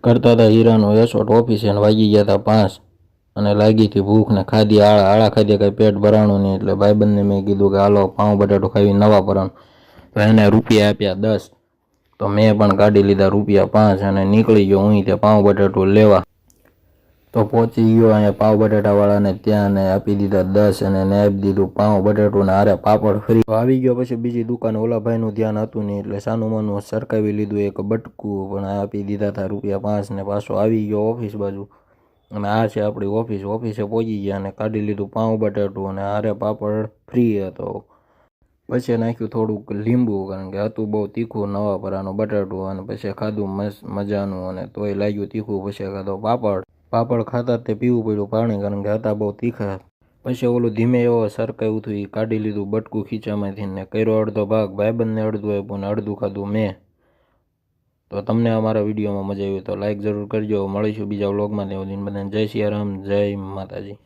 કરતા હતા હીરાનો એસોટ ઓફિસે અને વાગી ગયા હતા 5 અને લાગી હતી ભૂખ ને ખાધી આળા ખાધી કઈ પેટ ભરાણું નહીં એટલે ભાઈબંધને મેં કીધું કે હાલો પાઉં બટાટું ખાવી નવા પરાણ તો એને રૂપિયા આપ્યા 10 તો મેં પણ કાઢી લીધા રૂપિયા 5 અને નીકળી ગયો હું ત્યાં પાઉં બટાટું લેવા તો પહોંચી ગયો અહીંયા પાઉં બટાટાવાળાને ત્યાં ને આપી દીધા 10 અને એને આપી દીધું પાઉં બટાટું ને હારે પાપડ ફ્રી આવી ગયો પછી બીજી દુકાન ઓલા ભાઈનું ધ્યાન હતું નહીં એટલે સાનું માનું સરકાવી લીધું એક બટકું પણ આપી દીધા હતા રૂપિયા 5 ને પાછો આવી ગયો ઓફિસ બાજુ અને આ છે આપણી ઓફિસે પહોંચી ગયા અને કાઢી લીધું પાઉં બટાટું અને હારે પાપડ ફ્રી હતો પછી નાખ્યું થોડુંક લીંબુ કારણ કે હતું બહુ તીખું નવા પરાનું બટાટું અને પછી ખાધું મસ્ત મજાનું અને તોય લાગ્યું તીખું પછી ખાધો પાપડ ખાતા તે પીવું પડ્યું પાણી કારણ કે હતા બહુ તીખા પછી ઓલું ધીમે એવો સરકાયું હતું એ કાઢી લીધું બટકું ખીચામાંથી ને કર્યો અડધો ભાગ ભાઈબંધને અડધું આપ્યું ને અડધું ખાધું મેં તો તમને અમારા વિડીયોમાં મજા આવી તો લાઈક જરૂર કરજો મળીશું બીજા વ્લોગમાં ત્યાં સુધી બધાને જય સિયારામ જય માતાજી।